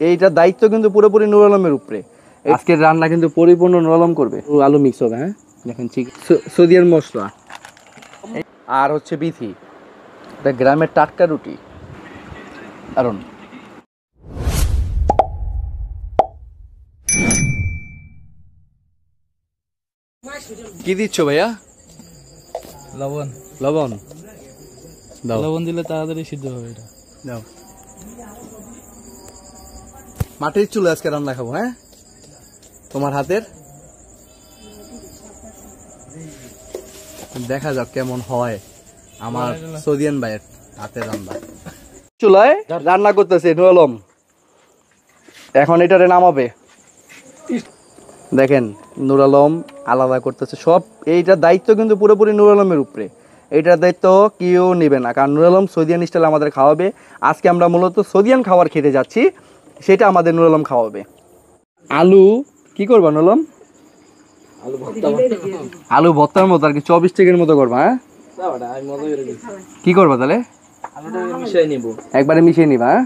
এইটার দায়িত্ব কিন্তু পুরোপুরি নুর আলমের উপরে। আজকের রান্না কিন্তু পরিপূর্ণ নুর আলম করবে। আলু মিক্স হবে, হ্যাঁ দেখেন চিকেন, সৌদিয়ান মশলা আর হচ্ছে বিথি, এটা গ্রামের টাটকা রুটি। কারণ কি দিচ্ছ ভাইয়া? লবণ। লবণ দাও, লবণ দিলে তাড়াতাড়ি সিদ্ধ হবে। এটা দাও। মাটির চুলে আজকে রান্না খাবো, হ্যাঁ তোমার হাতের। দেখা যাক কেমন হয় আমার সৌদিয়ান ভাইয়ের হাতের রান্না। চুলায় রান্না করতেছে নুর আলম, এখন এটারে নামাবে। দেখেন নুর আলম আলাদা করতেছে সব। এইটার দায়িত্ব কিন্তু পুরোপুরি নুর আলমের উপরে। এইটার দায়িত্ব কেউ নেবে না, কারণ নুর আলম সৌদিয়ান স্টাইল আমাদের খাওয়াবে। আজকে আমরা মূলত সৌদিয়ান খাবার খেতে যাচ্ছি, সেটা আমাদের নুর আলম খাওয়াবে। আলু কি করবা নুর আলম? আলু ভর্তার মতো আর কি, 24 টিকের মতো করবা। হ্যাঁ কি করবা তাহলে? একবারে মিশিয়ে নিবা। হ্যাঁ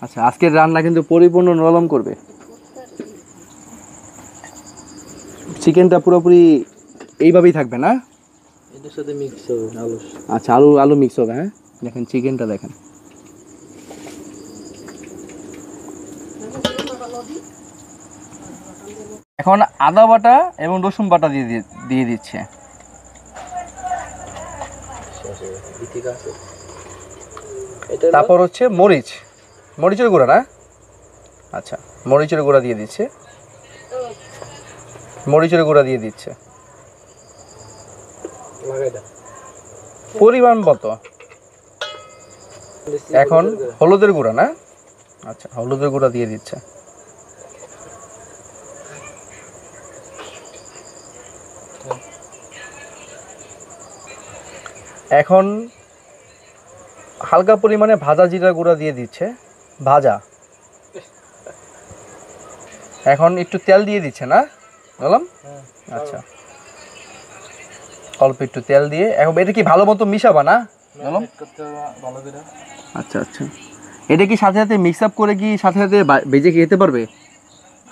আচ্ছা, আজকের রান্না কিন্তু পরিপূর্ণ নুর আলম করবে। চিকেনটা পুরোপুরি এইভাবেই থাকবে না, এটার সাথে মিক্স হবে আলু। আচ্ছা আলু মিক্স হবে। হ্যাঁ দেখেন চিকেনটা দেখেন। এখন আদা বাটা এবং রসুন বাটা দিয়ে দিচ্ছে। তারপর হচ্ছে মরিচের গুঁড়া না, আচ্ছা মরিচের গুঁড়া দিয়ে দিচ্ছে। পরিমাণ মতো। এখন হলুদের গুঁড়া না, আচ্ছা হলুদের গুঁড়া দিয়ে দিচ্ছে। এখন হালকা পরিমাণে ভাজা জিরা গুঁড়া দিয়ে দিচ্ছে, ভাজা। এখন একটু তেল দিয়ে দিচ্ছে না বললাম, আচ্ছা অল্প একটু তেল দিয়ে। এখন এটা কি ভালো মতো মিশাবা না বললাম? আচ্ছা আচ্ছা, এটা কি সাথে সাথে মিক্স আপ করে কি সাথে সাথে ভেজে খেতে পারবে?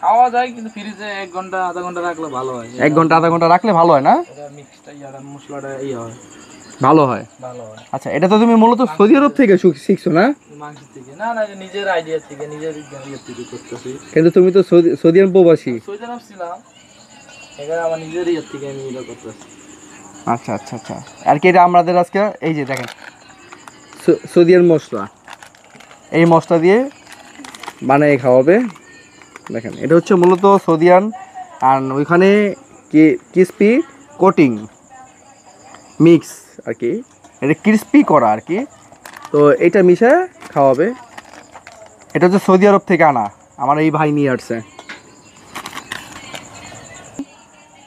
খাওয়া যায়, কিন্তু ফ্রিজে 1 ঘন্টা আধা ঘন্টা রাখলে ভালো হয়। 1 ঘন্টা আধা ঘন্টা রাখলে ভালো হয় না? এটা মিক্সটা মশলাটা হয়, ভালো হয়। আচ্ছা, এটা তো তুমি মূলত সৌদি আরব থেকে শিখছো না? মাংস থেকে না, নিজের আইডিয়া থেকে, নিজের ইয়ে থেকে করতেছি। কিন্তু তুমি তো সৌদি আরব প্রবাসী। সৌদি আরব ছিলাম, এখানে আমার নিজের ইয়ে থেকে আমি এটা করতেছি। আচ্ছা আচ্ছা আচ্ছা, আর কি এটা আমাদের আজকে এই যে দেখেন সৌদিয়ান মশলা, এই মশলা দিয়ে বানিয়ে খাওয়াবে। দেখেন এটা হচ্ছে মূলত সৌদিয়ান, আর ওইখানে ক্রিসপি কোটিং মিক্স আর কি, এটা ক্রিসপি করা আর কি। তো এটা মিশে খাওয়াবে। এটা হচ্ছে সৌদি আরব থেকে আনা, আমার এই ভাই নিয়ে আসছে।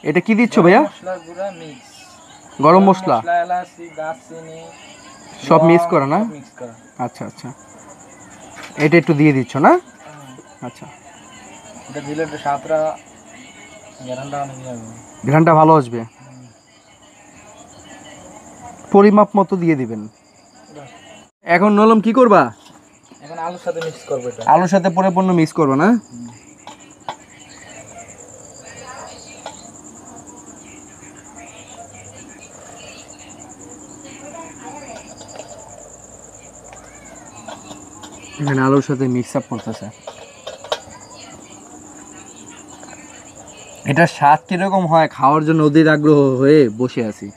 এটা কি দিচ্ছ ভাইয়া? গরম মশলা সব মিক্স করা না? আচ্ছা আচ্ছা, এটা একটু দিয়ে দিচ্ছ না? আচ্ছা, এটা দিলে স্বাদটা ঘ্রাণটা ভালো আসবে। পরিমাপ মতো দিয়ে দিবেন। এখন নলম কি করবা? এখন আলুর সাথে মিক্স করব। এটা আলুর সাথে পরিপূর্ণ মিক্স করবা না? এখানে আলুর সাথে মিক্স আপ করতেছে। এটা স্বাদ কিরকম হয় খাওয়ার জন্য অধীর আগ্রহ হয়ে বসে আছি।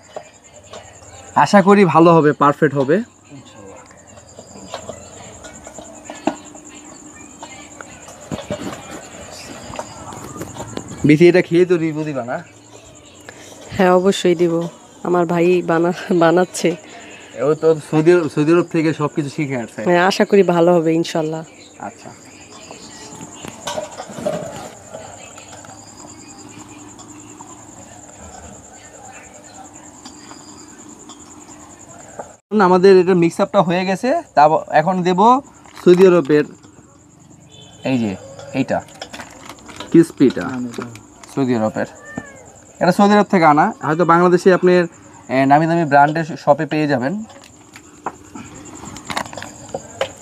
আশা করি ভালো হবে, পারফেক্ট হবে। বিথি এটা খেয়ে তো রিভিউ দিবা না? হ্যাঁ অবশ্যই দিব, আমার ভাই বানাচ্ছে। ও তো সৌদি আরব থেকে সবকিছু শিখে আসছে। হ্যাঁ আশা করি ভালো হবে ইনশাল্লাহ। আচ্ছা, আমাদের এটা মিক্স আপটা হয়ে গেছে। তা এখন দেব সৌদি আরবের এই যে এইটা ক্রিসপিটা, সৌদি আরবের। এটা সৌদি আরব থেকে আনা, হয়তো বাংলাদেশে আপনার নামি দামি ব্র্যান্ডের শপে পেয়ে যাবেন।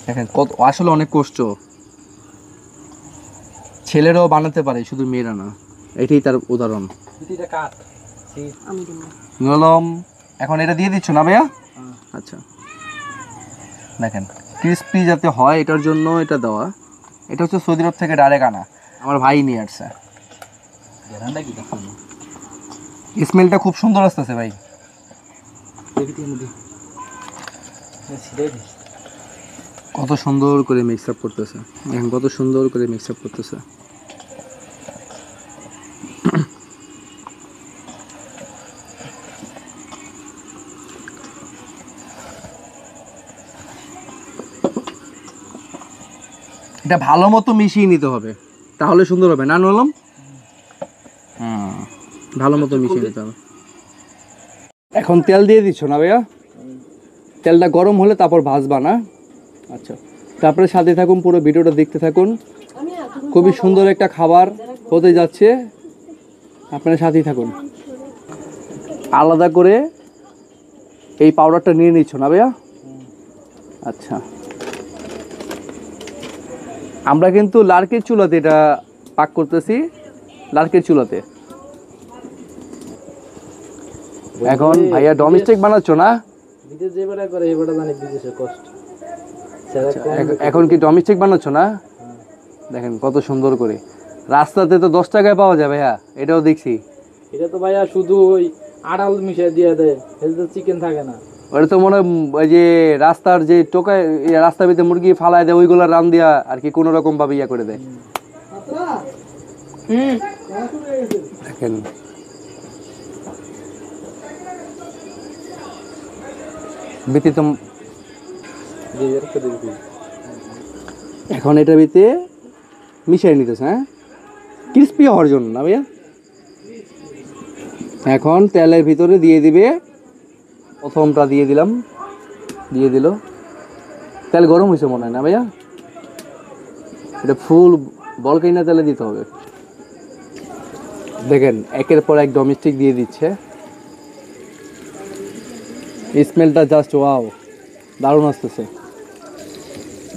দেখেন কত আসলে অনেক কষ্ট, ছেলেরাও বানাতে পারে, শুধু মেয়েরা না, এটাই তার উদাহরণ। এটা কাট আমি দিব। নুরালম এখন এটা দিয়ে দিচ্ছ না ভাইয়া? আচ্ছা, দেখেন ক্রিস্পি যাতে হয় এটার জন্য এটা দেওয়া। এটা হচ্ছে সৌদি আরব থেকে ডাইরেক্ট আনা, আমার ভাই নিয়ে আসছে। ঠান্ডা কি দেখুন স্মেলটা খুব সুন্দর আসতেছে ভাই। কত সুন্দর করে মিক্স আপ করতেছে, এখন কত সুন্দর করে মিক্স আপ করতেছে। এটা ভালো মতো মিশিয়ে নিতে হবে, তাহলে সুন্দর হবে না নলম? ভালো মতো মিশিয়ে নিতে হবে। এখন তেল দিয়ে দিচ্ছ না ভাইয়া? তেলটা গরম হলে তারপর ভাজবা না? আচ্ছা, তারপরে সাথে থাকুন, পুরো ভিডিওটা দেখতে থাকুন। খুবই সুন্দর একটা খাবার হতে যাচ্ছে, আপনারা সাথেই থাকুন। আলাদা করে এই পাউডারটা নিয়ে নিচ্ছ না ভাইয়া? আচ্ছা, আমরা কিন্তু লার্কের চুলাতে এটা পাক করতেছি, লার্কের চুলাতে। এখন ভাইয়া ডোমেস্টিক বানাচ্ছ না? বিদেশ যে বেড়া করে এই বেড়া জানি বিদেশের কষ্ট। এখন কি ডোমেস্টিক বানাচ্ছ না? দেখেন কত সুন্দর করে, রাস্তাতে তো 10 টাকায় পাওয়া যায় ভাইয়া, এটাও দেখছি। এটা তো ভাইয়া শুধু ওই আড়াল মিশিয়ে দিয়ে দেয়, এতে তো চিকেন থাকে না। ওটা তো মনে হয় ওই যে রাস্তার যে টোকায় রাস্তার ভিতরে মুরগি ফালায় দেয়, ওইগুলো রান দিয়া আর কি কোনো রকম ভাবে ইয়া করে দেয়। দেখেন ব্যতীত এখন এটা ভিতরে মিশিয়ে নিতেছে, হ্যাঁ, ক্রিস্পি হওয়ার জন্য না ভাইয়া। এখন তেলের ভিতরে দিয়ে দিবে, প্রথমটা দিয়ে দিলাম, দিয়ে দিল। তেল গরম হয়েছে মনে হয় না ভাইয়া? এটা ফুল বলকাইনা তেলে দিতে হবে। দেখেন একের পর এক ডোমেস্টিক দিয়ে দিচ্ছে, স্মেলটা জাস্ট ওয়াও, দারুণ আসতেছে।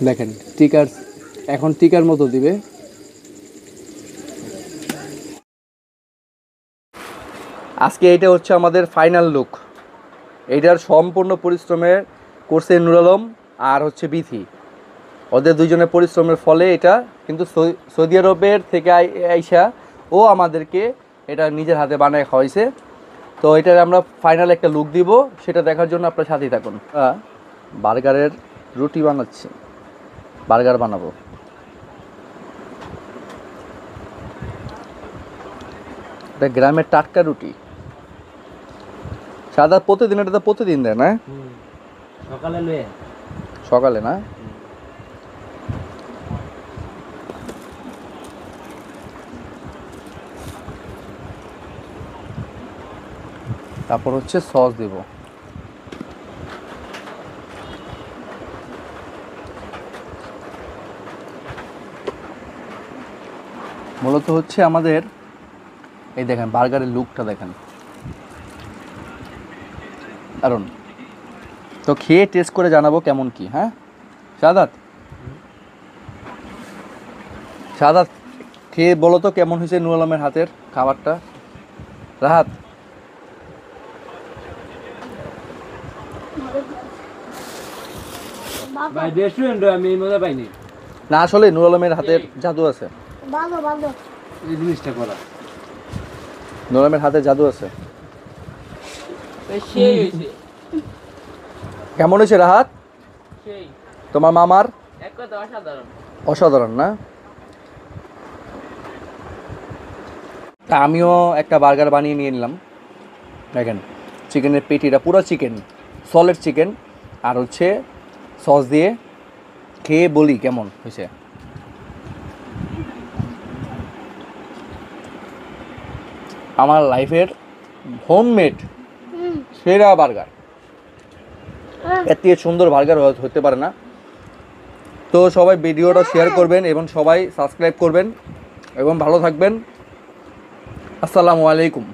দেখেন টিকার, এখন টিকার মতো দিবে। আজকে এটা হচ্ছে আমাদের ফাইনাল লুক। এইটার সম্পূর্ণ পরিশ্রমে করছে নুরালম আর হচ্ছে বিথি, ওদের দুইজনের পরিশ্রমের ফলে এটা কিন্তু সৌদি আরবের থেকে আইসা ও আমাদেরকে এটা নিজের হাতে বানায় খাওয়াইছে। তো এটার আমরা ফাইনাল একটা লুক দিব, সেটা দেখার জন্য আপনার সাথেই থাকুন। বার্গারের রুটি বানাচ্ছি, বার্গার বানাবো। এটা গ্রামের টাটকা রুটি, সাদা প্রতিদিন, এটা তো প্রতিদিন দেয় না? সকালে লয়ে সকালে না? তারপর হচ্ছে সস দেব। মূলত হচ্ছে আমাদের এই দেখেন বার্গারের লুকটা দেখেন, কারণ তো খেয়ে টেস্ট করে জানাবো কেমন কি। হ্যাঁ শাহাদাত, শাহাদাত খেয়ে বলো তো কেমন হয়েছে নুর আলমের হাতের খাবারটা। রাহাত, ভাই রেস্টুরেন্টে আমি এই মজা পাইনি। না আসলে নুর আলমের হাতের জাদু আছে, এই জিনিসটা করা নুর আলমের হাতে জাদু আছে। সেই হইছে, কেমন হয়েছে রাহাত সেই তোমার মামার? এক কথা অসাধারণ। অসাধারণ না? তা আমিও একটা বার্গার বানিয়ে নিয়ে নিলাম। দেখেন চিকেনের পেটিটা পুরো চিকেন, সলিড চিকেন, আর হচ্ছে সস দিয়ে খেয়ে বলি কেমন হয়েছে। আমার লাইফের হোমমেড সেরা বার্গার, এর থেকে সুন্দর বার্গার হতে পারে না। তো সবাই ভিডিওটা শেয়ার করবেন এবং সবাই সাবস্ক্রাইব করবেন এবং ভালো থাকবেন। আসসালামু আলাইকুম।